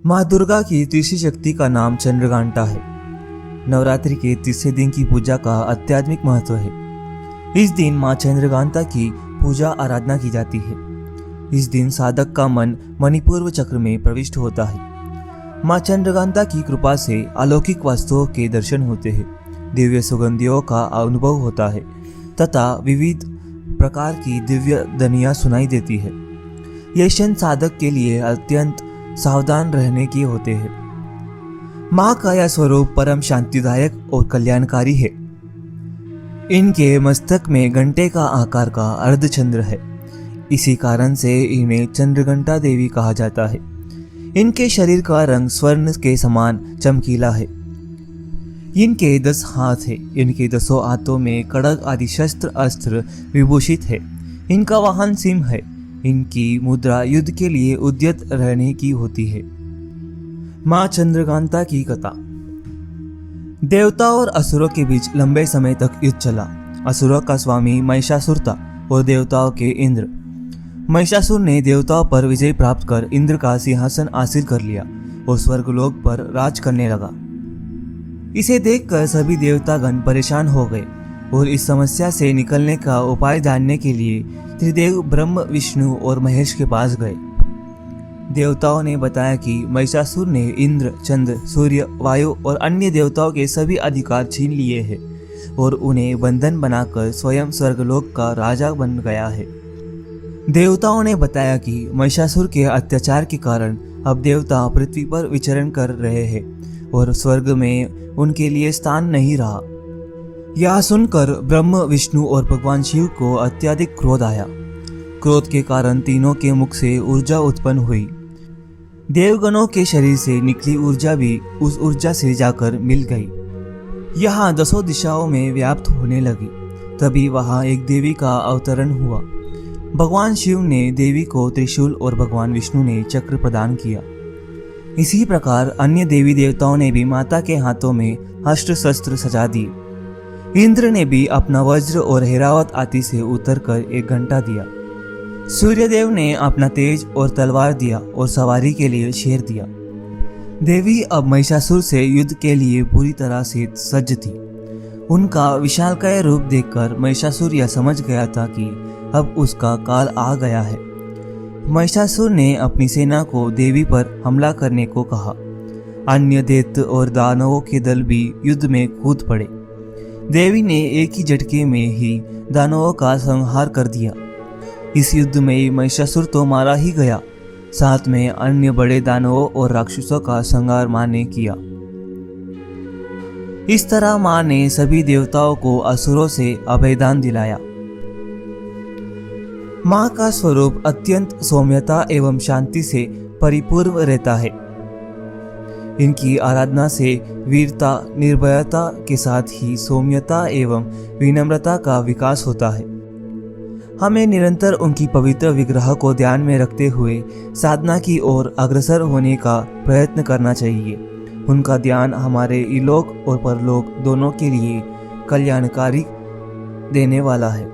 माँ दुर्गा की तीसरी शक्ति का नाम चंद्रघंटा है। नवरात्रि के तीसरे दिन की पूजा का आध्यात्मिक महत्व है। इस दिन माँ चंद्रघंटा की पूजा आराधना की जाती है। इस दिन साधक का मन मणिपूर्व चक्र में प्रविष्ट होता है। माँ चंद्रघंटा की कृपा से अलौकिक वस्तुओं के दर्शन होते हैं, दिव्य सुगंधियों का अनुभव होता है तथा विविध प्रकार की दिव्य ध्वनियाँ सुनाई देती है। ये क्षण साधक के लिए अत्यंत सावधान रहने की होते हैं। माँ का यह स्वरूप परम शांतिदायक और कल्याणकारी है। इनके मस्तक में घंटे का आकार का अर्धचंद्र है। इसी कारण से इन्हें चंद्रघंटा देवी कहा जाता है। इनके शरीर का रंग स्वर्ण के समान चमकीला है। इनके 10 हाथ है। इनके 10 हाथों में खड्ग आदि शस्त्र अस्त्र विभूषित है। इनका वाहन सिंह है। इनकी मुद्रा युद्ध के लिए उद्यत रहने की होती है। माँ चंद्रघंटा की कथा। देवताओं और असुरों के बीच लंबे समय तक युद्ध चला। असुरों का स्वामी महिषासुर था और देवताओं के इंद्र। महिषासुर ने देवताओं पर विजय प्राप्त कर इंद्र का सिंहासन हासिल कर लिया और स्वर्गलोक पर राज करने लगा। इसे देखकर सभी देवतागण परेशान हो गए और इस समस्या से निकलने का उपाय जानने के लिए त्रिदेव ब्रह्म, विष्णु और महेश के पास गए। देवताओं ने बताया कि महिषासुर ने इंद्र, चंद्र, सूर्य, वायु और अन्य देवताओं के सभी अधिकार छीन लिए हैं और उन्हें बंधन बनाकर स्वयं स्वर्गलोक का राजा बन गया है। देवताओं ने बताया कि महिषासुर के अत्याचार के कारण अब देवता पृथ्वी पर विचरण कर रहे हैं और स्वर्ग में उनके लिए स्थान नहीं रहा। यह सुनकर ब्रह्म, विष्णु और भगवान शिव को अत्यधिक क्रोध आया। क्रोध के कारण तीनों के मुख से ऊर्जा उत्पन्न हुई। देवगणों के शरीर से निकली ऊर्जा भी उस ऊर्जा से जाकर मिल गई। यहाँ 10 दिशाओं में व्याप्त होने लगी। तभी वहाँ एक देवी का अवतरण हुआ। भगवान शिव ने देवी को त्रिशूल और भगवान विष्णु ने चक्र प्रदान किया। इसी प्रकार अन्य देवी देवताओं ने भी माता के हाथों में अस्त्र शस्त्र सजा दिए। इंद्र ने भी अपना वज्र और हैरावत आदि से उतरकर एक घंटा दिया। सूर्यदेव ने अपना तेज और तलवार दिया और सवारी के लिए शेर दिया। देवी अब महिषासुर से युद्ध के लिए पूरी तरह से सज्ज थी। उनका विशालकाय रूप देखकर महिषासुर यह समझ गया था कि अब उसका काल आ गया है। महिषासुर ने अपनी सेना को देवी पर हमला करने को कहा। अन्य दैत्य और दानवों के दल भी युद्ध में कूद पड़े। देवी ने एक ही झटके में ही दानवों का संहार कर दिया। इस युद्ध में महिषासुर तो मारा ही गया, साथ में अन्य बड़े दानवों और राक्षसों का संहार माँ ने किया। इस तरह माँ ने सभी देवताओं को असुरों से अभयदान दिलाया। माँ का स्वरूप अत्यंत सौम्यता एवं शांति से परिपूर्ण रहता है। इनकी आराधना से वीरता, निर्भयता के साथ ही सौम्यता एवं विनम्रता का विकास होता है। हमें निरंतर उनकी पवित्र विग्रह को ध्यान में रखते हुए साधना की ओर अग्रसर होने का प्रयत्न करना चाहिए। उनका ध्यान हमारे इलोक और परलोक दोनों के लिए कल्याणकारी देने वाला है।